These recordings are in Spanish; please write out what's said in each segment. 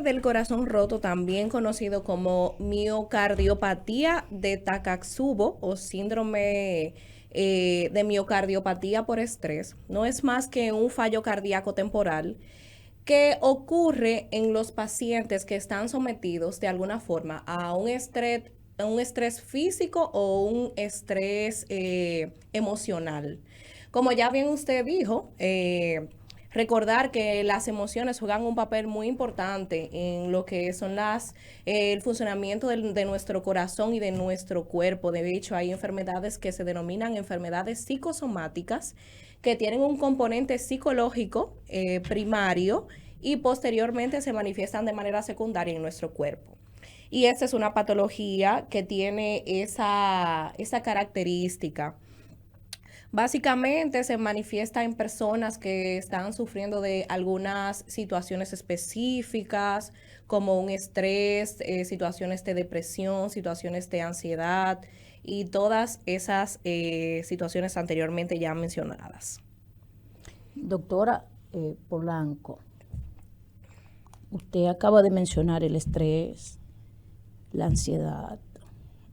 del corazón roto, también conocido como miocardiopatía de Takotsubo o síndrome de miocardiopatía por estrés, no es más que un fallo cardíaco temporal que ocurre en los pacientes que están sometidos de alguna forma a un estrés físico o un estrés emocional. Como ya bien usted dijo, recordar que las emociones juegan un papel muy importante en lo que son el funcionamiento de nuestro corazón y de nuestro cuerpo. De hecho, hay enfermedades que se denominan enfermedades psicosomáticas que tienen un componente psicológico primario y posteriormente se manifiestan de manera secundaria en nuestro cuerpo. Y esta es una patología que tiene esa característica. Básicamente se manifiesta en personas que están sufriendo de algunas situaciones específicas, como un estrés, situaciones de depresión, situaciones de ansiedad y todas esas situaciones anteriormente ya mencionadas. Doctora Polanco, usted acaba de mencionar el estrés, la ansiedad,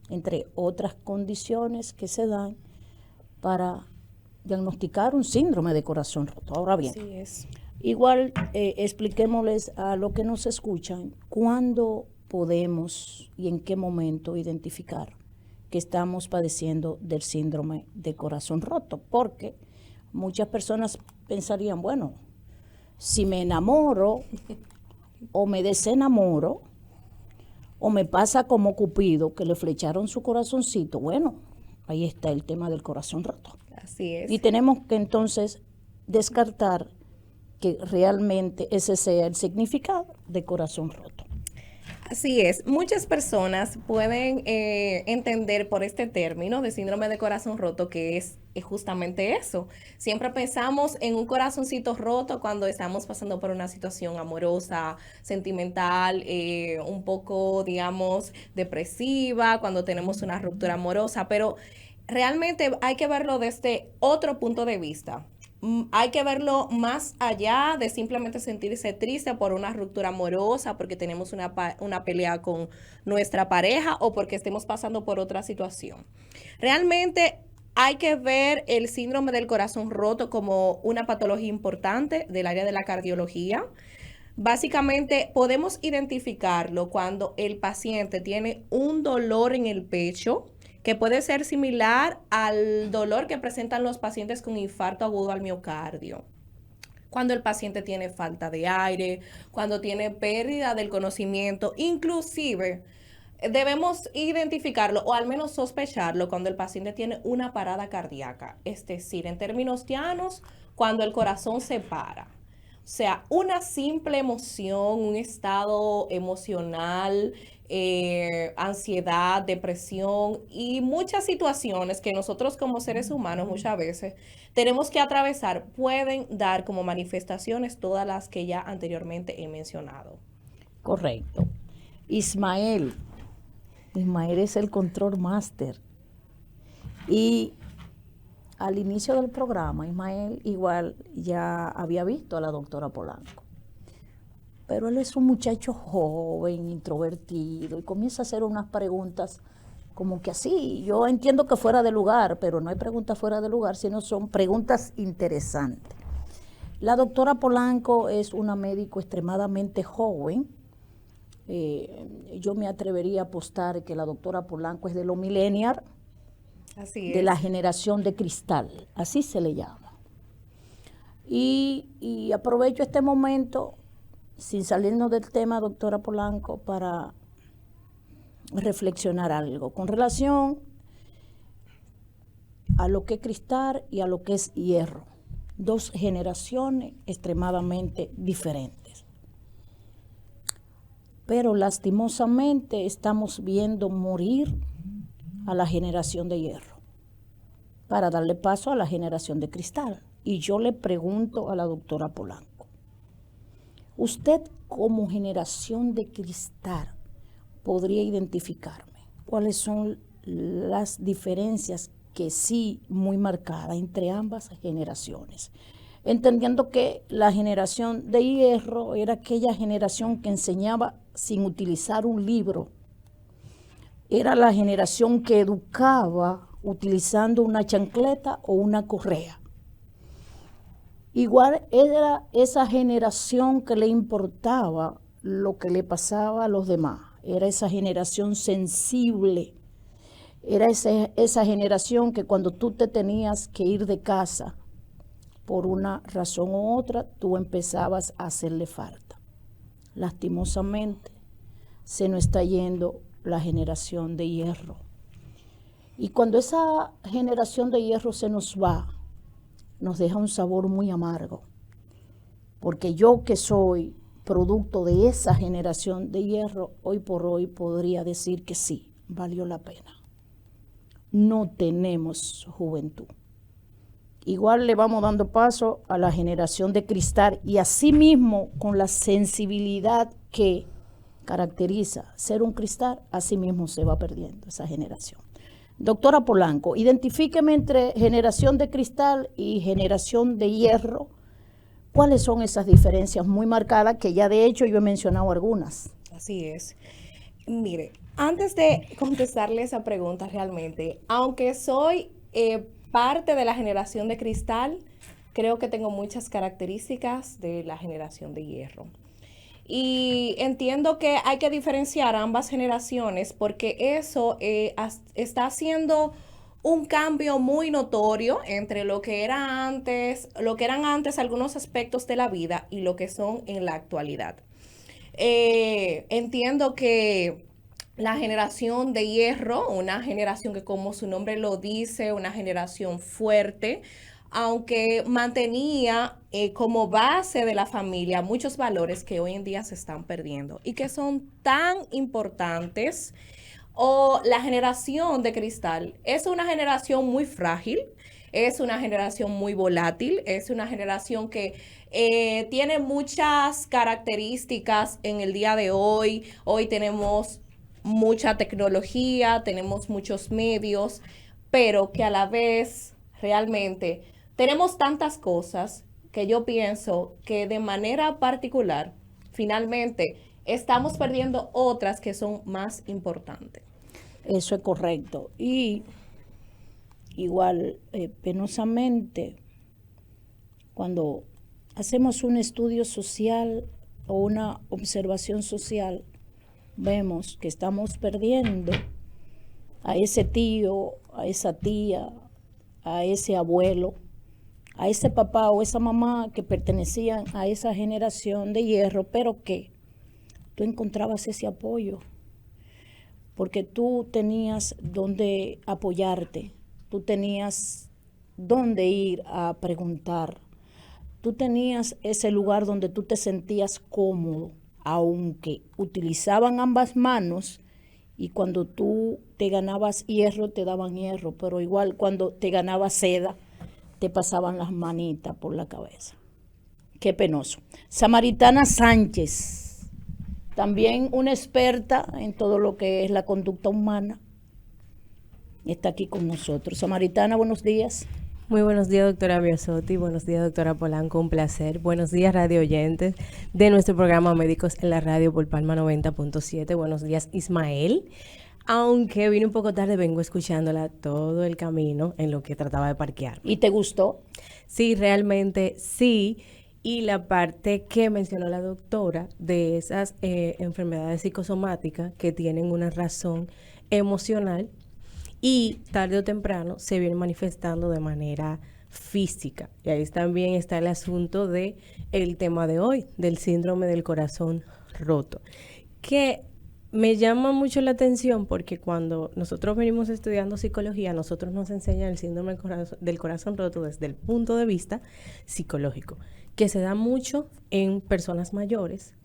entre otras condiciones que se dan para diagnosticar un síndrome de corazón roto. Ahora bien, Así es. igual expliquémosles a los que nos escuchan cuándo podemos y en qué momento identificar que estamos padeciendo del síndrome de corazón roto, porque muchas personas pensarían, bueno, si me enamoro o me desenamoro o me pasa como Cupido, que le flecharon su corazoncito, bueno, ahí está el tema del corazón roto. Así Y es. tenemos que entonces descartar que realmente ese sea el significado de corazón roto. Así es, muchas personas pueden entender por este término de síndrome de corazón roto que es justamente eso. Siempre pensamos en un corazoncito roto cuando estamos pasando por una situación amorosa, sentimental, un poco, digamos, depresiva, cuando tenemos una ruptura amorosa, pero realmente hay que verlo desde otro punto de vista. Hay que verlo más allá de simplemente sentirse triste por una ruptura amorosa, porque tenemos una pelea con nuestra pareja o porque estemos pasando por otra situación. Realmente hay que ver el síndrome del corazón roto como una patología importante del área de la cardiología. Básicamente podemos identificarlo cuando el paciente tiene un dolor en el pecho que puede ser similar al dolor que presentan los pacientes con infarto agudo al miocardio. Cuando el paciente tiene falta de aire, cuando tiene pérdida del conocimiento, inclusive debemos identificarlo o al menos sospecharlo cuando el paciente tiene una parada cardíaca, es decir, en términos llanos, cuando el corazón se para. O sea, una simple emoción, un estado emocional, ansiedad, depresión y muchas situaciones que nosotros como seres humanos muchas veces tenemos que atravesar pueden dar como manifestaciones todas las que ya anteriormente he mencionado. Correcto. Ismael, Ismael es el control master. Y al inicio del programa, Ismael igual ya había visto a la doctora Polanco. Pero él es un muchacho joven, introvertido, y comienza a hacer unas preguntas como que así. Yo entiendo que fuera de lugar, pero no hay preguntas fuera de lugar, sino son preguntas interesantes. La doctora Polanco es una médico extremadamente joven. Yo me atrevería a apostar que la doctora Polanco es de los millennials, Así de la es. generación de cristal, así se le llama. Y aprovecho este momento, sin salirnos del tema, doctora Polanco, para reflexionar algo con relación a lo que es cristal y a lo que es hierro. Dos generaciones extremadamente diferentes. Pero lastimosamente estamos viendo morir a la generación de hierro para darle paso a la generación de cristal. Y yo le pregunto a la doctora Polanco, usted como generación de cristal podría identificarme cuáles son las diferencias que sí muy marcadas entre ambas generaciones. entendiendo que la generación de hierro era aquella generación que enseñaba sin utilizar un libro, era la generación que educaba utilizando una chancleta o una correa. Igual era esa generación que le importaba lo que le pasaba a los demás, era esa generación sensible, era esa generación que cuando tú te tenías que ir de casa, por una razón u otra, tú empezabas a hacerle falta. Lastimosamente, se nos está yendo la generación de hierro. Y cuando esa generación de hierro se nos va, nos deja un sabor muy amargo. Porque yo que soy producto de esa generación de hierro, hoy por hoy podría decir que sí, valió la pena. No tenemos juventud. Igual le vamos dando paso a la generación de cristal y asimismo con la sensibilidad que caracteriza ser un cristal, asimismo se va perdiendo esa generación. Doctora Polanco, identifíqueme entre generación de cristal y generación de hierro. ¿Cuáles son esas diferencias muy marcadas que ya de hecho yo he mencionado algunas? Así es. Mire, antes de contestarle esa pregunta realmente, aunque soy parte de la generación de cristal, creo que tengo muchas características de la generación de hierro. Y entiendo que hay que diferenciar ambas generaciones porque eso está haciendo un cambio muy notorio entre lo que era antes, lo que eran antes algunos aspectos de la vida y lo que son en la actualidad. Entiendo que la generación de hierro, una generación que como su nombre lo dice, una generación fuerte, aunque mantenía como base de la familia muchos valores que hoy en día se están perdiendo y que son tan importantes. O la generación de cristal es una generación muy frágil, es una generación muy volátil, es una generación que tiene muchas características en el día de hoy. Hoy tenemos mucha tecnología, tenemos muchos medios, pero que a la vez realmente tenemos tantas cosas que yo pienso que de manera particular, finalmente, estamos perdiendo otras que son más importantes. Eso es correcto. Y igual, penosamente, cuando hacemos un estudio social o una observación social, vemos que estamos perdiendo a ese tío, a esa tía, a ese abuelo, a ese papá o esa mamá que pertenecían a esa generación de hierro, pero que tú encontrabas ese apoyo, porque tú tenías donde apoyarte, tú tenías donde ir a preguntar, tú tenías ese lugar donde tú te sentías cómodo, aunque utilizaban ambas manos y cuando tú te ganabas hierro te daban hierro, pero igual cuando te ganabas seda te pasaban las manitas por la cabeza. Qué penoso. Samaritana Sánchez, también una experta en todo lo que es la conducta humana, está aquí con nosotros. Samaritana, buenos días. Muy buenos días, doctora Biasotti. Buenos días, doctora Polanco. Un placer. Buenos días, radio oyentes de nuestro programa Médicos en la Radio por Palma 90.7. Buenos días, Ismael. Aunque vine un poco tarde, vengo escuchándola todo el camino en lo que trataba de parquear. ¿Y te gustó? Sí, realmente sí. Y la parte que mencionó la doctora de esas enfermedades psicosomáticas que tienen una razón emocional y tarde o temprano se vienen manifestando de manera física. Y ahí también está el asunto de el tema de hoy, del síndrome del corazón roto, que me llama mucho la atención porque cuando nosotros venimos estudiando psicología, nosotros nos enseñan el síndrome del corazón roto desde el punto de vista psicológico, que se da mucho en personas mayores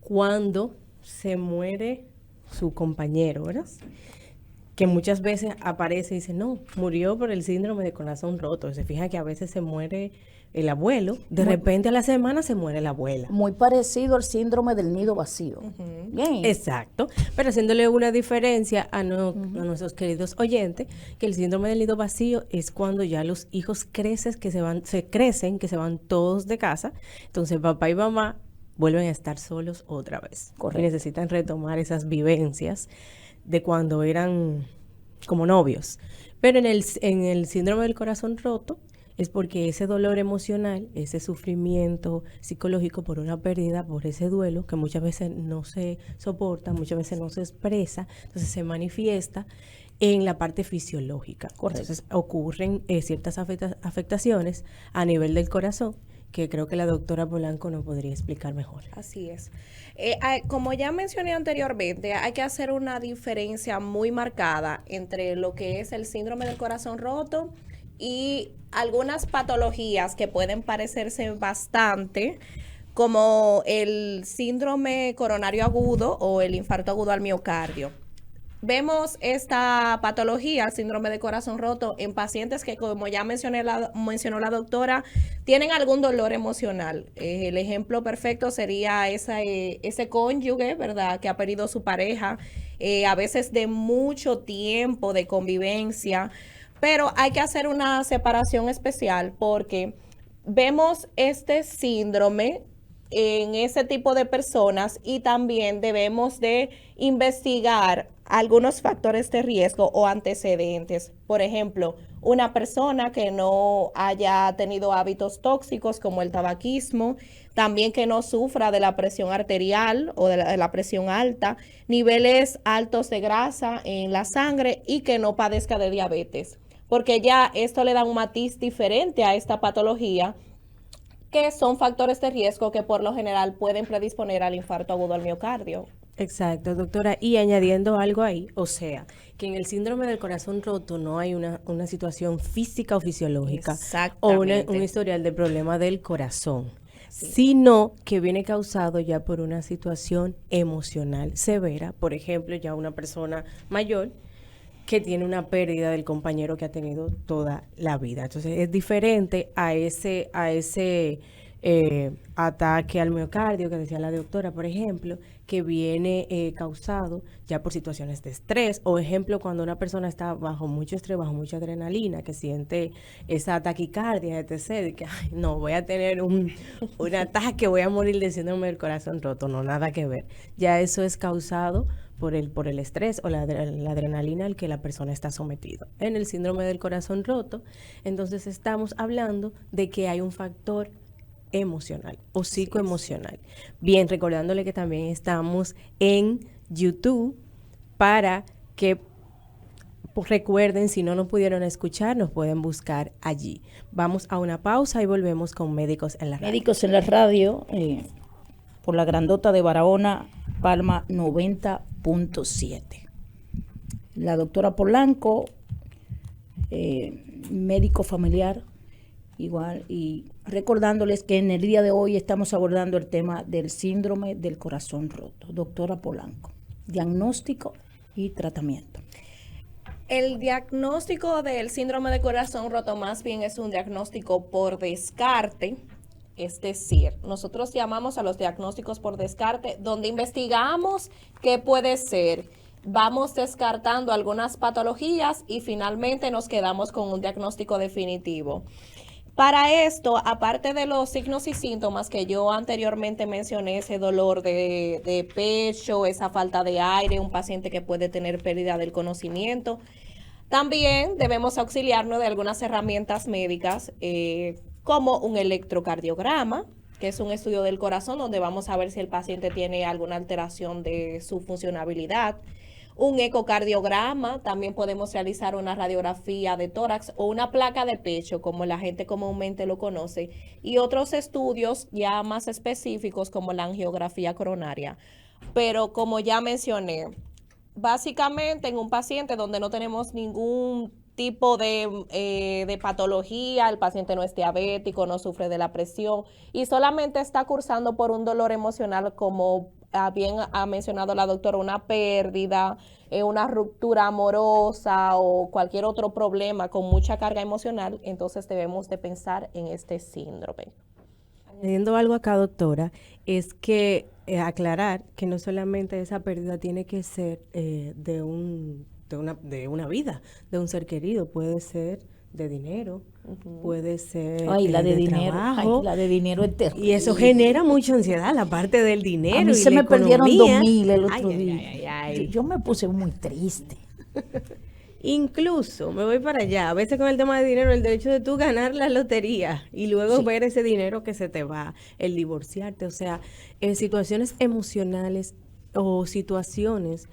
cuando se muere su compañero, ¿verdad? Que muchas veces aparece y dice, no, murió por el síndrome de corazón roto. Se fija que a veces se muere el abuelo, de repente a la semana se muere la abuela. Muy parecido al síndrome del nido vacío. Bien. Exacto, pero haciéndole una diferencia a nuestros queridos oyentes, que el síndrome del nido vacío es cuando ya los hijos crecen, que se van todos de casa, entonces papá y mamá vuelven a estar solos otra vez. Correcto. Y necesitan retomar esas vivencias de cuando eran como novios. Pero en el síndrome del corazón roto, es porque ese dolor emocional, ese sufrimiento psicológico por una pérdida, por ese duelo, que muchas veces no se soporta, muchas veces no se expresa, entonces se manifiesta en la parte fisiológica. Correcto. Entonces ocurren ciertas afectaciones a nivel del corazón, que creo que la doctora Polanco nos podría explicar mejor. Así es. Como ya mencioné anteriormente, hay que hacer una diferencia muy marcada entre lo que es el síndrome del corazón roto y algunas patologías que pueden parecerse bastante, como el síndrome coronario agudo o el infarto agudo al miocardio. Vemos esta patología, el síndrome de corazón roto, en pacientes que, como ya mencionó la doctora, tienen algún dolor emocional. El ejemplo perfecto sería ese cónyuge, ¿verdad?, que ha perdido su pareja, a veces de mucho tiempo de convivencia. Pero hay que hacer una separación especial porque vemos este síndrome en ese tipo de personas y también debemos de investigar algunos factores de riesgo o antecedentes. Por ejemplo, una persona que no haya tenido hábitos tóxicos como el tabaquismo, también que no sufra de la presión arterial o de la presión alta, niveles altos de grasa en la sangre y que no padezca de diabetes, porque ya esto le da un matiz diferente a esta patología, que son factores de riesgo que por lo general pueden predisponer al infarto agudo al miocardio. Exacto, doctora. Y añadiendo algo ahí, o sea, que en el síndrome del corazón roto no hay una situación física o fisiológica o un historial de problema del corazón, sino que viene causado ya por una situación emocional severa. Por ejemplo, ya una persona mayor que tiene una pérdida del compañero que ha tenido toda la vida. Entonces es diferente a ese ataque al miocardio que decía la doctora, por ejemplo, que viene causado ya por situaciones de estrés, o ejemplo, cuando una persona está bajo mucho estrés, bajo mucha adrenalina, que siente esa taquicardia, etc., de que ay, no, voy a tener un ataque, voy a morir de síndrome del corazón roto. No, nada que ver. Ya eso es causado por el estrés o la adrenalina al que la persona está sometido. En el síndrome del corazón roto, entonces estamos hablando de que hay un factor emocional o psicoemocional. Bien, recordándole que también estamos en YouTube para que recuerden, si no nos pudieron escuchar, nos pueden buscar allí. Vamos a una pausa y volvemos con Médicos en la Radio. Médicos en la Radio, por la grandota de Barahona, Palma 90.7. La doctora Polanco, médico familiar, igual, y recordándoles que en el día de hoy estamos abordando el tema del síndrome del corazón roto. Doctora Polanco, diagnóstico y tratamiento. El diagnóstico del síndrome de corazón roto más bien es un diagnóstico por descarte. Es decir, nosotros llamamos a los diagnósticos por descarte, donde investigamos qué puede ser. Vamos descartando algunas patologías y finalmente nos quedamos con un diagnóstico definitivo. Para esto, aparte de los signos y síntomas que yo anteriormente mencioné, ese dolor de pecho, esa falta de aire, un paciente que puede tener pérdida del conocimiento, también debemos auxiliarnos de algunas herramientas médicas, como un electrocardiograma, que es un estudio del corazón donde vamos a ver si el paciente tiene alguna alteración de su funcionabilidad. Un ecocardiograma, también podemos realizar una radiografía de tórax o una placa de pecho, como la gente comúnmente lo conoce, y otros estudios ya más específicos como la angiografía coronaria. Pero como ya mencioné, básicamente en un paciente donde no tenemos ningún tipo de patología, el paciente no es diabético, no sufre de la presión y solamente está cursando por un dolor emocional como bien ha mencionado la doctora, una pérdida, una ruptura amorosa o cualquier otro problema con mucha carga emocional, entonces debemos de pensar en este síndrome. Añadiendo algo acá, doctora, es que aclarar que no solamente esa pérdida tiene que ser de una vida, de un ser querido, puede ser de dinero, puede ser Ay, la de dinero, trabajo, ay, la de dinero es terrible. y eso genera mucha ansiedad, la parte del dinero. A mí y se la me perdieron economía. 2.000 el otro Ay, día. ay, ay, ay. Yo me puse muy triste. Incluso, me voy para allá, a veces con el tema de dinero, el derecho de tú ganar la lotería y luego Sí. ver ese dinero que se te va, el divorciarte, o sea, situaciones emocionales o situaciones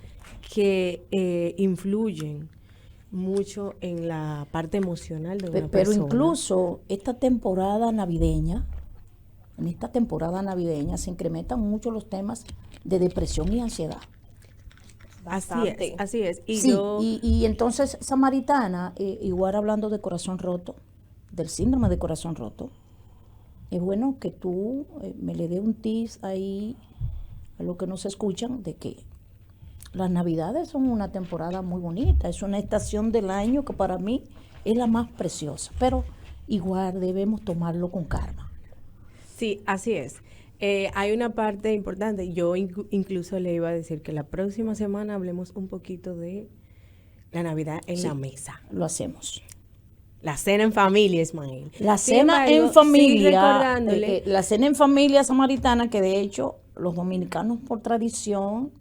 que influyen mucho en la parte emocional de una Pero persona. incluso esta temporada navideña, en esta temporada navideña se incrementan mucho los temas de depresión y ansiedad. Bastante. Así es. Y Sí, yo, y entonces Samaritana, igual hablando de corazón roto, del síndrome de corazón roto, es bueno que tú me le dé un tips ahí a los que nos escuchan de que las navidades son una temporada muy bonita, es una estación del año que para mí es la más preciosa, pero igual debemos tomarlo con calma. sí, así es. Hay una parte importante, yo incluso le iba a decir que la próxima semana hablemos un poquito de la Navidad en Sí. la mesa. Lo hacemos. La cena en familia, Ismael. La Sin cena embargo, en sí familia, recordándole, la cena en familia samaritana, que de hecho los dominicanos por tradición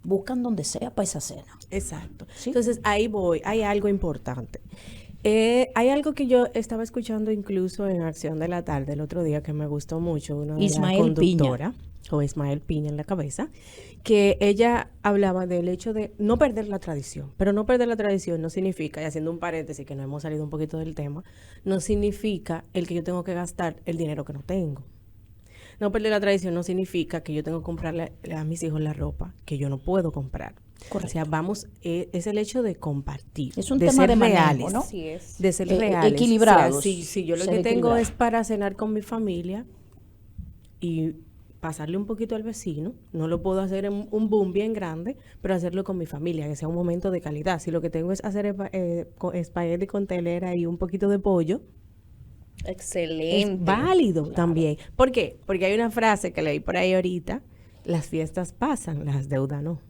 buscan donde sea para esa cena. exacto. Sí. Entonces ahí voy, hay algo importante. Hay algo que yo estaba escuchando incluso en Acción de la Tarde el otro día que me gustó mucho, una de Ismael la conductora, con Ismael Piña en la cabeza, que ella hablaba del hecho de no perder la tradición, pero no perder la tradición no significa, y haciendo un paréntesis que no hemos salido un poquito del tema, no significa el que yo tengo que gastar el dinero que no tengo. No perder la tradición no significa que yo tengo que comprarle a mis hijos la ropa que yo no puedo comprar. Correcto. O sea, vamos, es el hecho de compartir, Es un de tema ser de manejo, reales, ¿no? Así es. de ser Eh, reales. equilibrados, O sea, si yo lo ser que tengo equilibrados. es para cenar con mi familia y pasarle un poquito al vecino, no lo puedo hacer en un boom bien grande, pero hacerlo con mi familia, que sea un momento de calidad. Si lo que tengo es hacer espagueti con telera y un poquito de pollo, Excelente. es válido también. ¿Por qué? Porque hay una frase que leí por ahí ahorita, las fiestas pasan, las deudas no.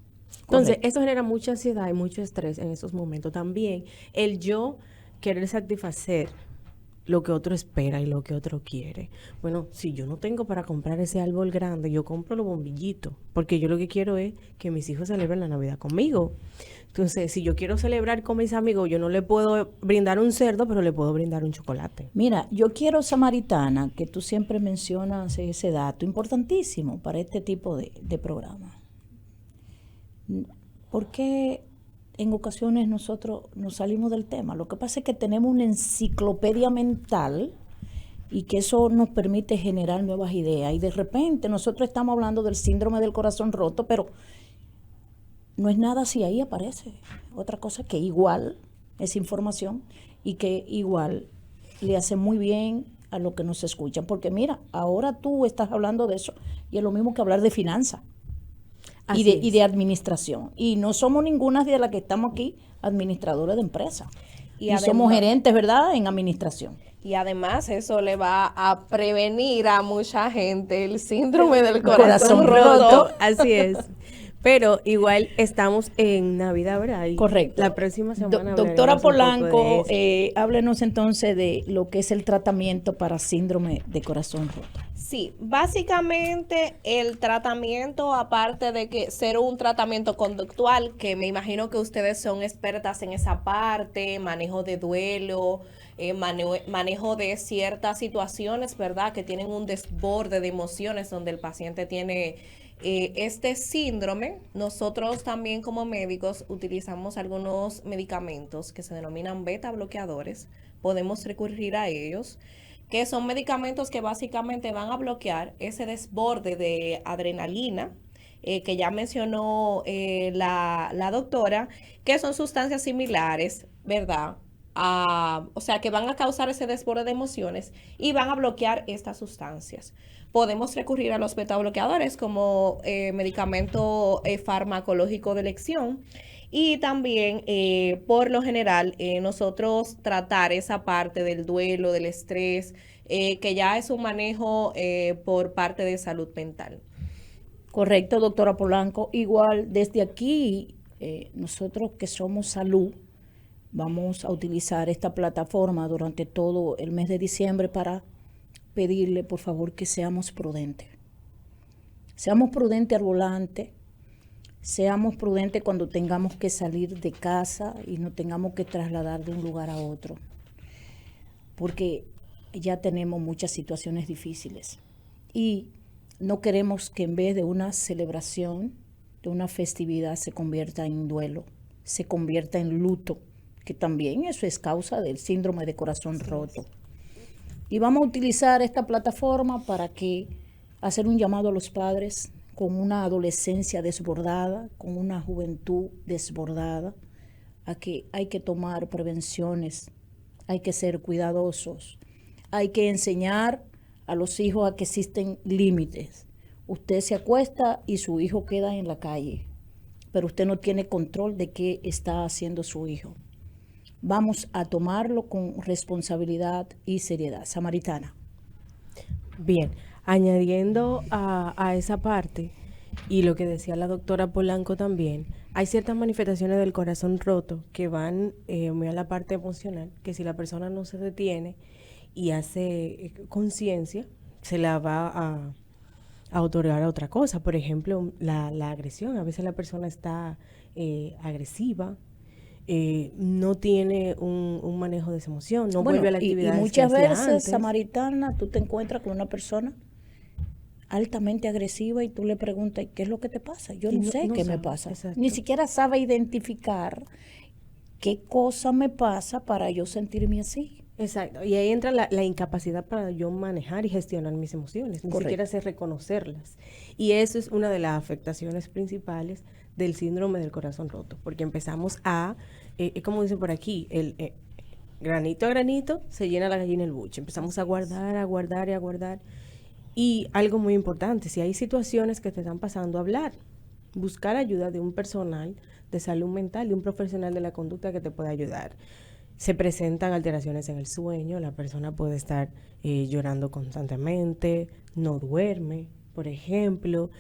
Entonces, Correcto. eso genera mucha ansiedad y mucho estrés en esos momentos. También el yo querer satisfacer lo que otro espera y lo que otro quiere. Bueno, si yo no tengo para comprar ese árbol grande, yo compro los bombillitos, porque yo lo que quiero es que mis hijos celebren la Navidad conmigo. Entonces, si yo quiero celebrar con mis amigos, yo no le puedo brindar un cerdo, pero le puedo brindar un chocolate. Mira, yo quiero, Samaritana, que tú siempre mencionas ese dato importantísimo para este tipo de programa. Porque en ocasiones nosotros nos salimos del tema. Lo que pasa es que tenemos una enciclopedia mental y que eso nos permite generar nuevas ideas. Y de repente nosotros estamos hablando del síndrome del corazón roto, pero no es nada si ahí aparece. Otra cosa que igual es información y que igual le hace muy bien a los que nos escuchan. Porque mira, ahora tú estás hablando de eso y es lo mismo que hablar de finanzas Así y de administración. Y no somos ninguna de las que estamos aquí administradoras de empresas. Y somos además- gerentes, ¿verdad?, en administración. Y además eso le va a prevenir a mucha gente el síndrome del Corazón corazón roto. roto. Así es. Pero igual estamos en Navidad, ¿verdad? Y Correcto. la próxima semana Doctora hablaremos un poco Polanco, de eso. háblenos entonces de lo que es el tratamiento para síndrome de corazón roto. Sí, básicamente el tratamiento, aparte de que ser un tratamiento conductual, que me imagino que ustedes son expertas en esa parte, manejo de duelo, manejo de ciertas situaciones, ¿verdad? Que tienen un desborde de emociones donde el paciente tiene este síndrome. Nosotros también como médicos utilizamos algunos medicamentos que se denominan beta bloqueadores. Podemos recurrir a ellos, que son medicamentos que básicamente van a bloquear ese desborde de adrenalina que ya mencionó la doctora, que son sustancias similares, ¿verdad?, o sea, que van a causar ese desborde de emociones y van a bloquear estas sustancias. Podemos recurrir a los beta-bloqueadores como medicamento farmacológico de elección y también, por lo general, nosotros tratar esa parte del duelo, del estrés, que ya es un manejo por parte de salud mental. Correcto, doctora Polanco. Igual, desde aquí, nosotros que somos salud, vamos a utilizar esta plataforma durante todo el mes de diciembre para pedirle, por favor, que seamos prudentes. Seamos prudentes al volante, seamos prudentes cuando tengamos que salir de casa y no tengamos que trasladar de un lugar a otro, porque ya tenemos muchas situaciones difíciles. Y no queremos que en vez de una celebración, de una festividad, se convierta en duelo, se convierta en luto, que también eso es causa del síndrome de corazón roto. Y vamos a utilizar esta plataforma para hacer un llamado a los padres con una adolescencia desbordada, con una juventud desbordada, a que hay que tomar prevenciones, hay que ser cuidadosos, hay que enseñar a los hijos a que existen límites. Usted se acuesta y su hijo queda en la calle, pero usted no tiene control de qué está haciendo su hijo. Vamos a tomarlo con responsabilidad y seriedad. Samaritana. Bien, añadiendo a esa parte y lo que decía la doctora Polanco también, hay ciertas manifestaciones del corazón roto que van muy a la parte emocional, que si la persona no se detiene y hace conciencia, se la va a otorgar a otra cosa. Por ejemplo, la agresión. A veces la persona está agresiva, no tiene un manejo de esa emoción, no vuelve a la actividad. Y muchas veces, Samaritana, tú te encuentras con una persona altamente agresiva y tú le preguntas, ¿qué es lo que te pasa? Yo no sé qué me pasa. Exacto. Ni siquiera sabe identificar qué cosa me pasa para yo sentirme así. Exacto, y ahí entra la incapacidad para yo manejar y gestionar mis emociones, ni siquiera sé reconocerlas. Y eso es una de las afectaciones principales del síndrome del corazón roto, porque empezamos como dicen por aquí, granito a granito se llena la gallina el buche. Empezamos a guardar, a guardar y a guardar. Y algo muy importante, si hay situaciones que te están pasando, hablar, buscar ayuda de un personal de salud mental, de un profesional de la conducta que te pueda ayudar. Se presentan alteraciones en el sueño, la persona puede estar llorando constantemente, no duerme, por ejemplo,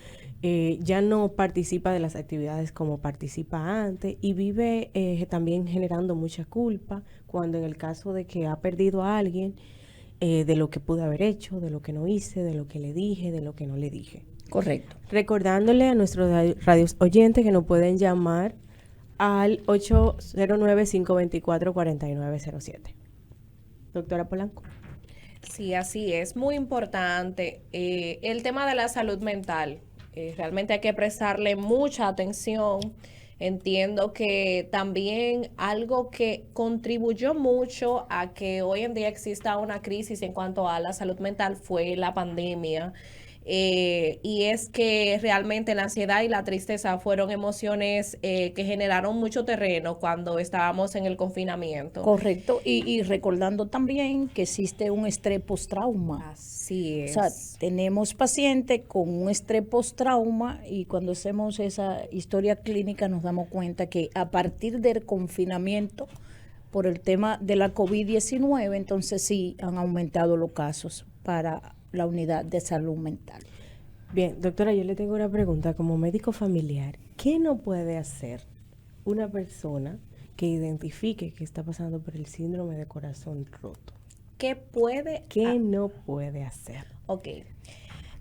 ya no participa de las actividades como participa antes y vive también generando mucha culpa cuando en el caso de que ha perdido a alguien, de lo que pude haber hecho, de lo que no hice, de lo que le dije, de lo que no le dije. Correcto. Recordándole a nuestros radios oyentes que nos pueden llamar al 809-524-4907. Doctora Polanco. Sí, así es. Muy importante. El tema de la salud mental. Realmente hay que prestarle mucha atención. Entiendo que también algo que contribuyó mucho a que hoy en día exista una crisis en cuanto a la salud mental fue la pandemia. Y es que realmente la ansiedad y la tristeza fueron emociones que generaron mucho terreno cuando estábamos en el confinamiento. Correcto, y recordando también que existe un estrés postrauma. Así es. O sea, tenemos pacientes con un estrés postrauma y cuando hacemos esa historia clínica nos damos cuenta que a partir del confinamiento, por el tema de la COVID-19, entonces sí han aumentado los casos para la unidad de salud mental. Bien, doctora, yo le tengo una pregunta como médico familiar. ¿Qué no puede hacer una persona que identifique que está pasando por el síndrome de corazón roto? ¿Qué no puede hacer? Ok.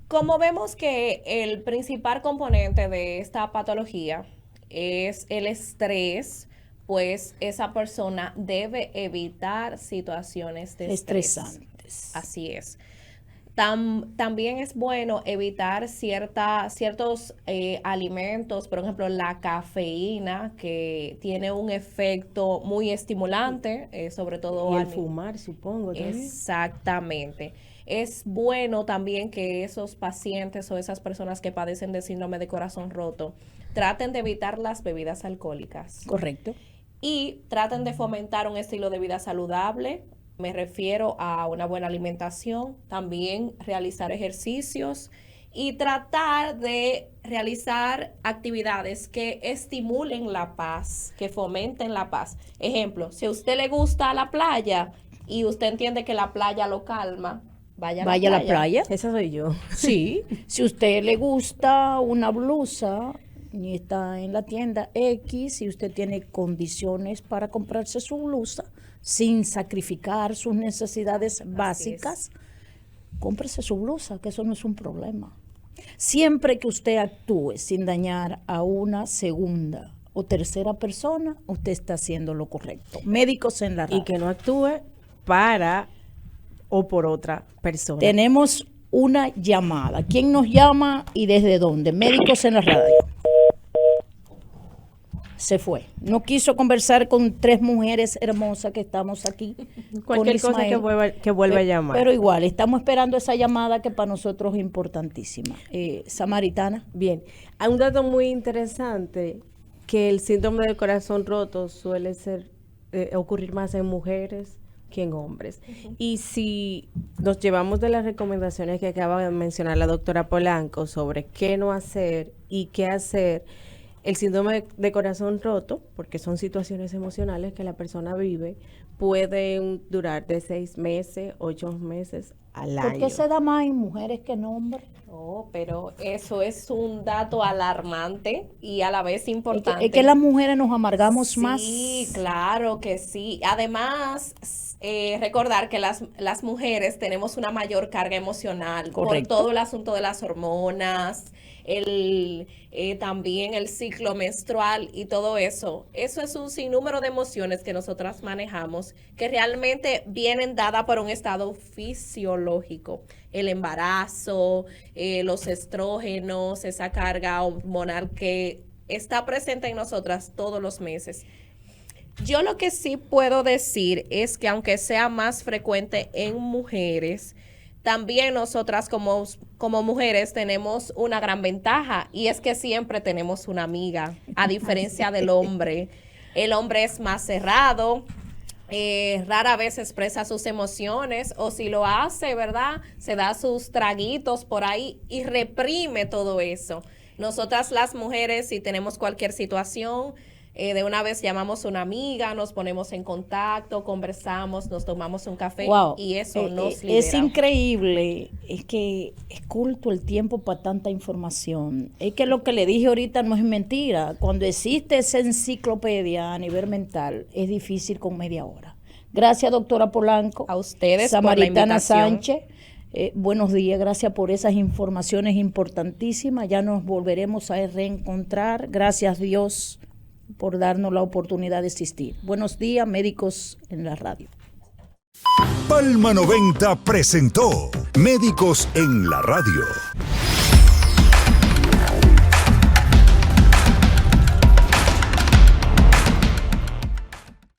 Como vemos que el principal componente de esta patología es el estrés, pues esa persona debe evitar situaciones de estresantes. Así es. También es bueno evitar ciertos alimentos, por ejemplo, la cafeína, que tiene un efecto muy estimulante, sobre todo y el fumar, supongo. ¿También? Exactamente. Es bueno también que esos pacientes o esas personas que padecen de síndrome de corazón roto traten de evitar las bebidas alcohólicas. Correcto. y traten de fomentar un estilo de vida saludable. Me refiero a una buena alimentación, también realizar ejercicios y tratar de realizar actividades que estimulen la paz, que fomenten la paz. Ejemplo, si a usted le gusta la playa y usted entiende que la playa lo calma, vaya Vaya a la playa. Esa soy yo. Sí, si a usted le gusta una blusa y está en la tienda X y usted tiene condiciones para comprarse su blusa sin sacrificar sus necesidades básicas, cómprese su blusa, que eso no es un problema. Siempre que usted actúe sin dañar a una segunda o tercera persona, usted está haciendo lo correcto. Médicos en la radio. Y que no actúe para o por otra persona. Tenemos una llamada. ¿Quién nos llama y desde dónde? Médicos en la radio. Se fue. No quiso conversar con tres mujeres hermosas que estamos aquí. Cualquier con cosa Ismael. que vuelva a llamar. Pero igual, estamos esperando esa llamada que para nosotros es importantísima. Samaritana. Bien, hay un dato muy interesante, que el síndrome del corazón roto suele ocurrir más en mujeres que en hombres. Y si nos llevamos de las recomendaciones que acaba de mencionar la doctora Polanco sobre qué no hacer y qué hacer, el síndrome de corazón roto, porque son situaciones emocionales que la persona vive, pueden durar de 6 meses, 8 meses al año. ¿Por qué se da más en mujeres que en hombres? Oh, pero eso es un dato alarmante y a la vez importante. Es que las mujeres nos amargamos más. Sí, claro que sí. Además, recordar que las mujeres tenemos una mayor carga emocional. Correcto. Por todo el asunto de las hormonas, también el ciclo menstrual y todo eso. Eso es un sinnúmero de emociones que nosotras manejamos que realmente vienen dadas por un estado fisiológico. El embarazo, los estrógenos, esa carga hormonal que está presente en nosotras todos los meses. Yo lo que sí puedo decir es que aunque sea más frecuente en mujeres, también nosotras como mujeres tenemos una gran ventaja y es que siempre tenemos una amiga, a diferencia del hombre. El hombre es más cerrado, rara vez expresa sus emociones o si lo hace, ¿verdad? Se da sus traguitos por ahí y reprime todo eso. Nosotras las mujeres, si tenemos cualquier situación, de una vez llamamos a una amiga, nos ponemos en contacto, conversamos, nos tomamos un café y eso nos libera. Es increíble, es que es corto el tiempo para tanta información. Es que lo que le dije ahorita no es mentira. Cuando existe esa enciclopedia a nivel mental, es difícil con media hora. Gracias, doctora Polanco. A ustedes Samaritana por la invitación. Sánchez. Buenos días, gracias por esas informaciones importantísimas. Ya nos volveremos a reencontrar. Gracias, Dios, por darnos la oportunidad de existir. Buenos días, Médicos en la Radio. Palma 90 presentó Médicos en la Radio.